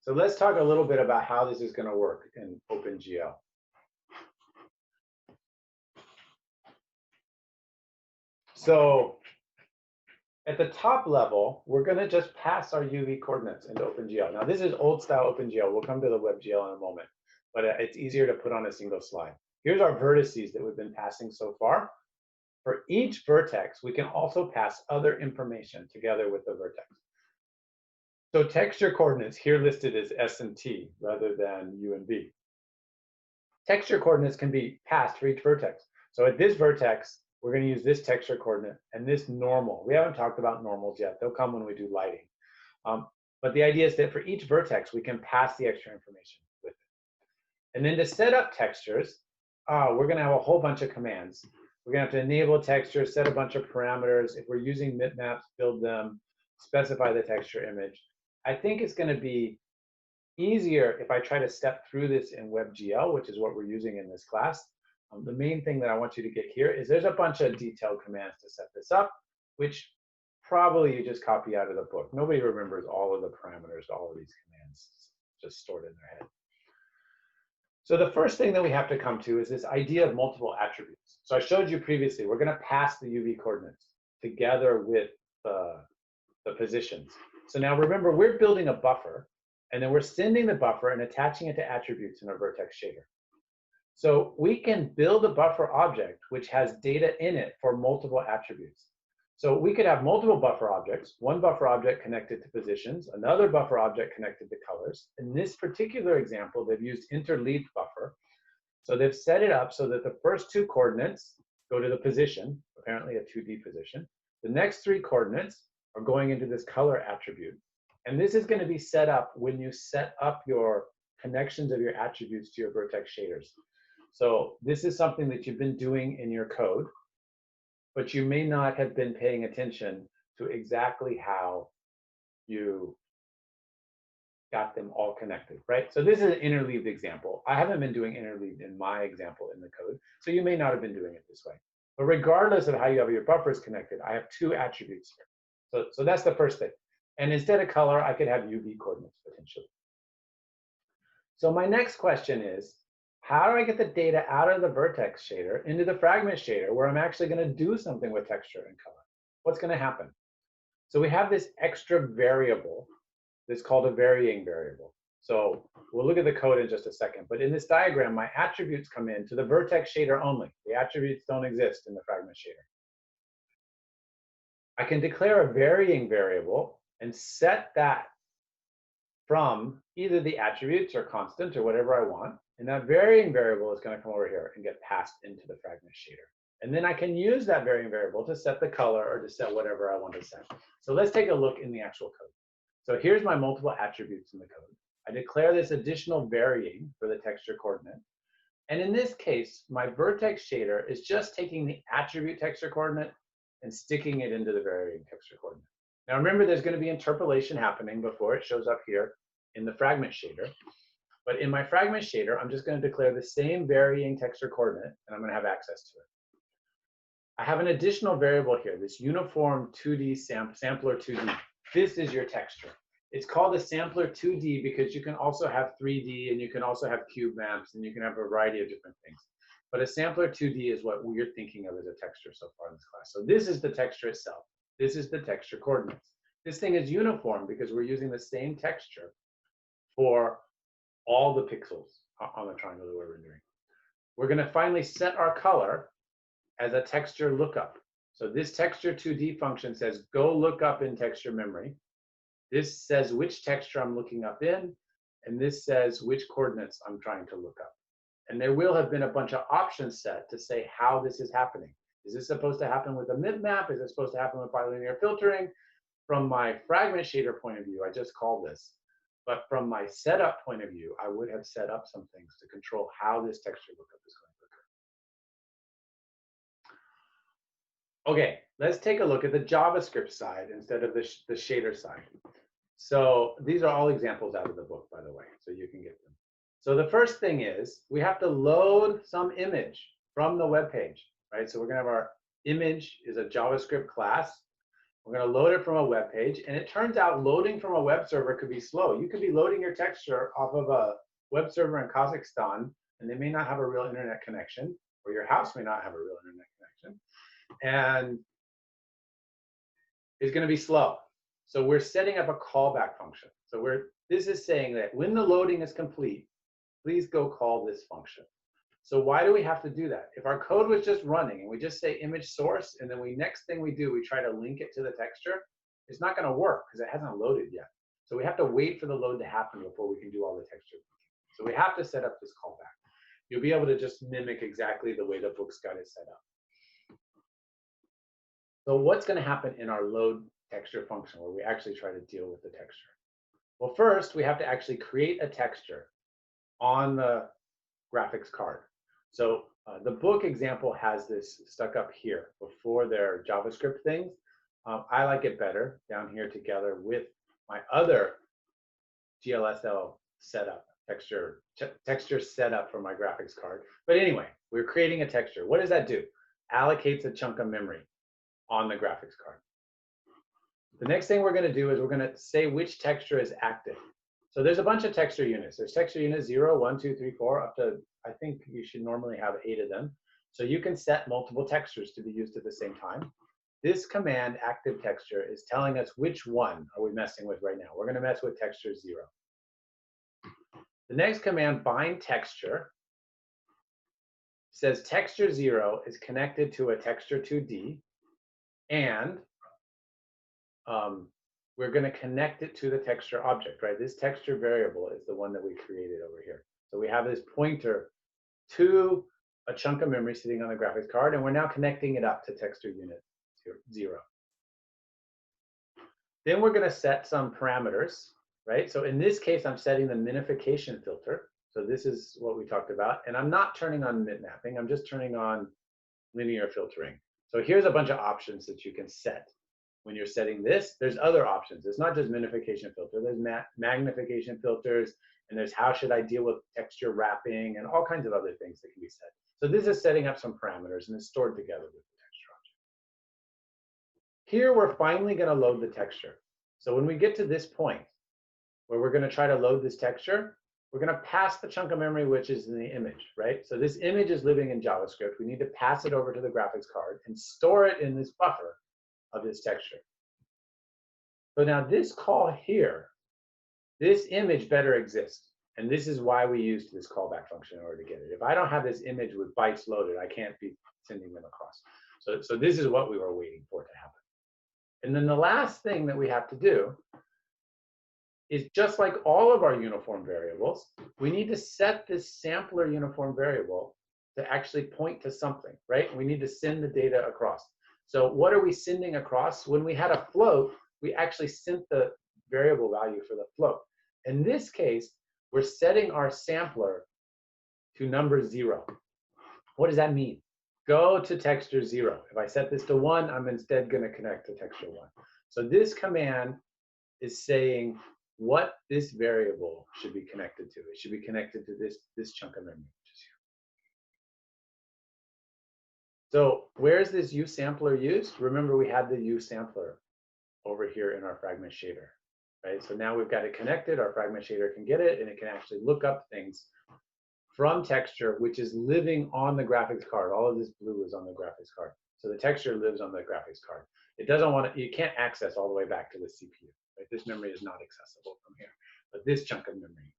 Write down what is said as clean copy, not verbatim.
So let's talk a little bit about how this is going to work in OpenGL. So at the top level, we're going to just pass our UV coordinates into OpenGL. Now, this is old style OpenGL. We'll come to the WebGL in a moment, but it's easier to put on a single slide. Here's our vertices that we've been passing so far. For each vertex, we can also pass other information together with the vertex. So texture coordinates here listed as S and T rather than U and V. Texture coordinates can be passed for each vertex. So at this vertex, we're going to use this texture coordinate and this normal. We haven't talked about normals yet. They'll come when we do lighting. But the idea is that for each vertex, we can pass the extra information with it. And then to set up textures, we're going to have a whole bunch of commands. We're going to have to enable textures, set a bunch of parameters. If we're using bitmaps, build them, specify the texture image. I think it's going to be easier if I try to step through this in WebGL, which is what we're using in this class. The main thing that I want you to get here is there's a bunch of detailed commands to set this up, which probably you just copy out of the book. Nobody remembers all of the parameters, all of these commands just stored in their head. So the first thing that we have to come to is this idea of multiple attributes. So I showed you previously, we're going to pass the UV coordinates together with the positions. So now remember, we're building a buffer, and then we're sending the buffer and attaching it to attributes in a vertex shader. So we can build a buffer object which has data in it for multiple attributes. So we could have multiple buffer objects, one buffer object connected to positions, another buffer object connected to colors. In this particular example, they've used interleaved buffer. So they've set it up so that the first two coordinates go to the position, apparently a 2D position. The next three coordinates are going into this color attribute. And this is going to be set up when you set up your connections of your attributes to your vertex shaders. So this is something that you've been doing in your code, but you may not have been paying attention to exactly how you got them all connected, right? So this is an interleaved example. I haven't been doing interleaved in my example in the code, so you may not have been doing it this way. But regardless of how you have your buffers connected, I have two attributes here. So that's the first thing. And instead of color, I could have UV coordinates potentially. So my next question is, how do I get the data out of the vertex shader into the fragment shader where I'm actually going to do something with texture and color? What's going to happen? So we have this extra variable that's called a varying variable. So we'll look at the code in just a second. But in this diagram, my attributes come in to the vertex shader only. The attributes don't exist in the fragment shader. I can declare a varying variable and set that from either the attributes or constant or whatever I want. And that varying variable is going to come over here and get passed into the fragment shader. And then I can use that varying variable to set the color or to set whatever I want to set. So let's take a look in the actual code. So here's my multiple attributes in the code. I declare this additional varying for the texture coordinate. And in this case, my vertex shader is just taking the attribute texture coordinate and sticking it into the varying texture coordinate. Now remember, there's going to be interpolation happening before it shows up here in the fragment shader. But in my fragment shader, I'm just going to declare the same varying texture coordinate, and I'm going to have access to it. I have an additional variable here, this uniform 2D sampler 2D. This is your texture. It's called a sampler 2D because you can also have 3D, and you can also have cube maps, and you can have a variety of different things. But a sampler 2D is what we're thinking of as a texture so far in this class. So this is the texture itself. This is the texture coordinates. This thing is uniform because we're using the same texture for all the pixels on the triangle that we're rendering. We're going to finally set our color as a texture lookup. So this texture 2D function says, go look up in texture memory. This says which texture I'm looking up in, and this says which coordinates I'm trying to look up. And there will have been a bunch of options set to say how this is happening. Is this supposed to happen with a bitmap? Is it supposed to happen with bilinear filtering? From my fragment shader point of view, I just call this. But from my setup point of view, I would have set up some things to control how this texture lookup is going to occur. Okay, let's take a look at the JavaScript side instead of the shader side. So these are all examples out of the book, by the way, so you can get them. So the first thing is we have to load some image from the web page, right? So we're going to have our image is a JavaScript class. We're going to load it from a web page. And it turns out loading from a web server could be slow. You could be loading your texture off of a web server in Kazakhstan, and they may not have a real internet connection, or your house may not have a real internet connection. And it's going to be slow. So we're setting up a callback function. So this is saying that when the loading is complete, please go call this function. So why do we have to do that? If our code was just running and we just say image source, and then next thing we do, we try to link it to the texture, it's not going to work because it hasn't loaded yet. So we have to wait for the load to happen before we can do all the texture. So we have to set up this callback. You'll be able to just mimic exactly the way the Bookscout is set up. So what's going to happen in our load texture function where we actually try to deal with the texture? Well, first, we have to actually create a texture on the graphics card. So the book example has this stuck up here before their JavaScript things. I like it better down here together with my other GLSL setup, texture setup for my graphics card. But anyway, we're creating a texture. What does that do? Allocates a chunk of memory on the graphics card. The next thing we're going to do is we're going to say which texture is active. So there's a bunch of texture units. There's texture unit 0, 1, 2, 3, 4, up to, I think you should normally have 8 of them. So you can set multiple textures to be used at the same time. This command, active texture, is telling us which one are we messing with right now. We're going to mess with texture 0. The next command, bind texture, says texture 0 is connected to a texture 2D, and we're going to connect it to the texture object, right? This texture variable is the one that we created over here. So we have this pointer to a chunk of memory sitting on the graphics card, and we're now connecting it up to texture unit 0. Then we're going to set some parameters, right? So in this case, I'm setting the minification filter. So this is what we talked about. And I'm not turning on bitmapping. I'm just turning on linear filtering. So here's a bunch of options that you can set. When you're setting this, there's other options. It's not just minification filter. There's magnification filters, and there's how should I deal with texture wrapping, and all kinds of other things that can be set. So this is setting up some parameters, and it's stored together with the texture object. Here, we're finally going to load the texture. So when we get to this point, where we're going to try to load this texture, we're going to pass the chunk of memory, which is in the image, right? So this image is living in JavaScript. We need to pass it over to the graphics card and store it in this buffer of this texture. So now this call here, this image better exist. And this is why we used this callback function in order to get it. If I don't have this image with bytes loaded, I can't be sending them across. So this is what we were waiting for to happen. And then the last thing that we have to do is, just like all of our uniform variables, we need to set this sampler uniform variable to actually point to something, right? We need to send the data across. So what are we sending across? When we had a float, we actually sent the variable value for the float. In this case, we're setting our sampler to number 0. What does that mean? Go to texture 0. If I set this to 1, I'm instead going to connect to texture 1. So this command is saying what this variable should be connected to. It should be connected to this chunk of memory, which is here. So where's this uSampler used? Remember, we had the uSampler over here in our fragment shader, right? So now we've got it connected. Our fragment shader can get it, and it can actually look up things from texture, which is living on the graphics card. All of this blue is on the graphics card. So the texture lives on the graphics card. It doesn't want to, you can't access all the way back to the CPU. Right? This memory is not accessible from here, but this chunk of memory